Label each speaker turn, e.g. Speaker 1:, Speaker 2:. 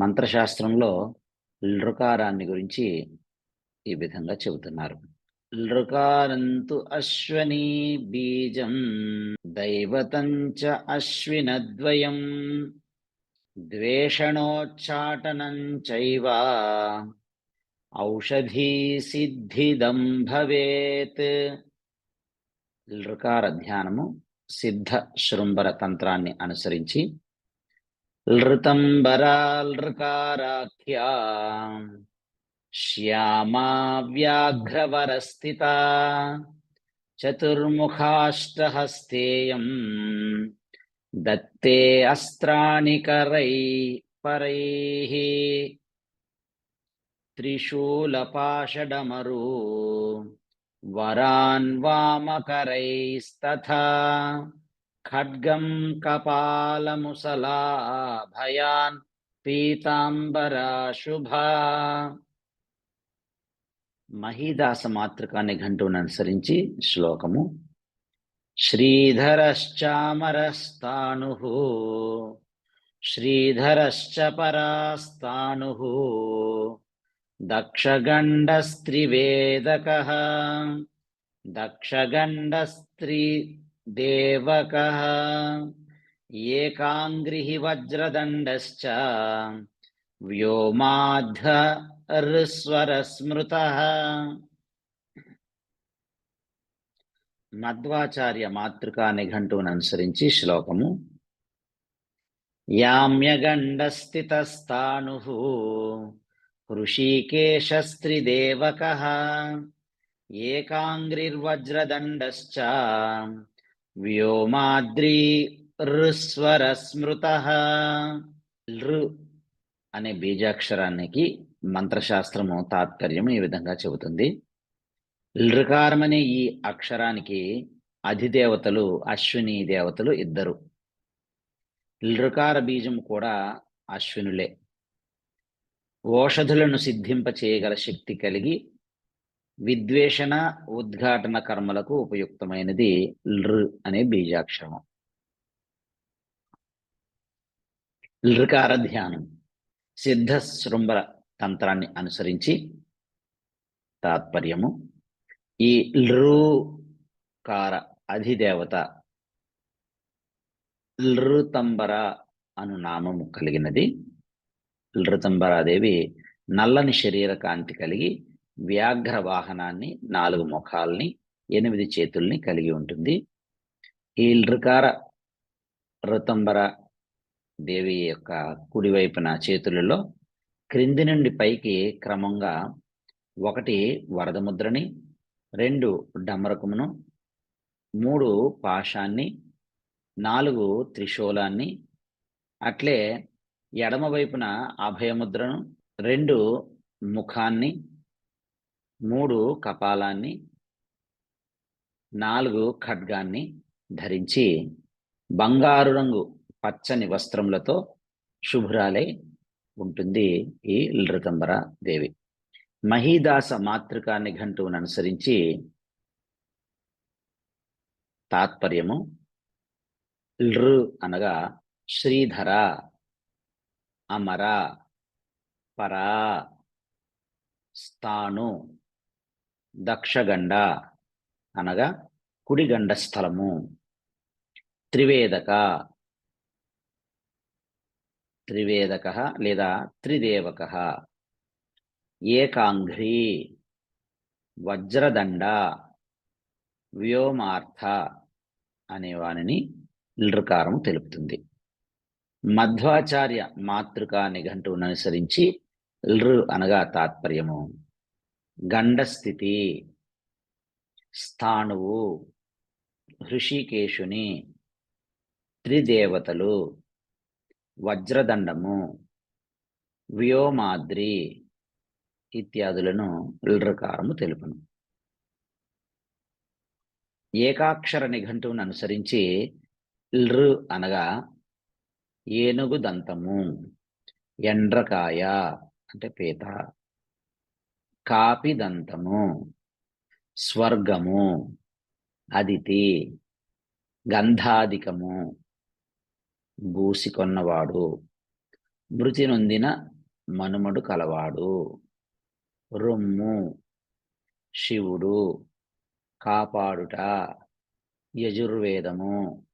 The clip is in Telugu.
Speaker 1: మంత్రశాస్త్రంలో లృకారాన్ని గురించి ఈ విధంగా చెబుతున్నారు. లృకారంతు అశ్వనీ బీజం దైవతం చ అశ్వినద్వయం ద్వేషణోచ్చాటనం చైవ ఔషధీ సిద్ధిదం భవేత్. లృకార ధ్యానము సిద్ధ శృంబర తంత్రాన్ని అనుసరించి లృతంబరా లృకారాఖ్యా శ్యామా వ్యాఘ్రవరస్థితా చతుర్ముఖాష్టహస్తేయం దత్తే అస్త్రాణి కరై పరైః త్రిశూలపాషడమరు వరాన్ వామకరైస్తథా ఖడ్గం కపాలముసలాభయాన్ పీతాంబరా శుభా. మహీదాస మాతృకా నిఘంటువును అనుసరించి శ్లోకము. శ్రీధరశ్చామరస్తానుః శ్రీధరశ్చ పరాస్తానుః దక్షగండస్త్రివేదకః దక్షగండస్త్రిదేవకః ఏకాంగ్రిః వజ్రదండశ్చ వ్యోమాధ్వరస్మృతః. మధ్వాచార్య మాతృకా నిఘంటువును అనుసరించి శ్లోకము. యామ్యగండస్థితస్థానుః హృషీకేశస్త్రిదేవకః ఏకాంగ్రిర్వజ్రదండశ్చ వ్యోమాద్రిస్వరస్మృతః. లృ అనే బీజాక్షరానికి మంత్రశాస్త్రము తాత్పర్యం ఈ విధంగా చెబుతుంది. లృకారమనే ఈ అక్షరానికి అధిదేవతలు అశ్విని దేవతలు ఇద్దరు. లృకార బీజం కూడా అశ్వినులే. ఓషధులను సిద్ధింప చేయగల శక్తి కలిగి విద్వేషణ ఉద్ఘాటన కర్మలకు ఉపయుక్తమైనది లృ అనే బీజాక్షరం. లృకార ధ్యానం సిద్ధ శృంబర తంత్రాన్ని అనుసరించి తాత్పర్యము. ఈ లృకార అధిదేవత లృతంబర అను నామము కలిగినది. లృతంబరాదేవి నల్లని శరీర కాంతి కలిగి వ్యాఘ్ర వాహనాన్ని 4 ముఖాల్ని 8 చేతుల్ని కలిగి ఉంటుంది. ఈ లృకార ఋతంబర దేవి యొక్క కుడివైపున చేతులలో క్రింది నుండి పైకి క్రమంగా 1 వరద ముద్రని, 2 డమరకమును, 3 పాశాన్ని, 4 త్రిశూలాన్ని, అట్లే ఎడమ వైపున అభయముద్రను, 2 ముఖాన్ని, 3 కపాలాన్ని, 4 ఖడ్గాన్ని ధరించి బంగారు రంగు పచ్చని వస్త్రములతో శుభ్రాలై ఉంటుంది ఈ లృతంబర దేవి. మహీదాస మాతృకా నిఘంటువును అనుసరించి తాత్పర్యము. లృ అనగా శ్రీధర, అమర, పరా, స్థాను, దక్షగండ అనగా కుడిగండ స్థలము, త్రివేదక త్రివేదక లేదా త్రిదేవక, ఏకాంఘ్రి, వజ్రదండ, వ్యోమార్థ అనే వానిని లృకారము తెలుపుతుంది. మధ్వాచార్య మాతృకా నిఘంటువును అనుసరించి లృ అనగా తాత్పర్యము గండస్థితి, స్థాణువు, హృషికేశుని, త్రిదేవతలు, వజ్రదండము, వ్యోమాద్రి ఇత్యాదులను లృకారము తెలుపును. ఏకాక్షర నిఘంటువును అనుసరించి లృ అనగా ఏనుగు దంతము, ఎండ్రకాయ అంటే పీత, కాపి దంతము, స్వర్గము, అదితి, గంధాధికము, బూసికొన్నవాడు, మృతి నొందిన మనుమడు కలవాడు. రొమ్ము శివుడు. కాపాడుట యజుర్వేదము.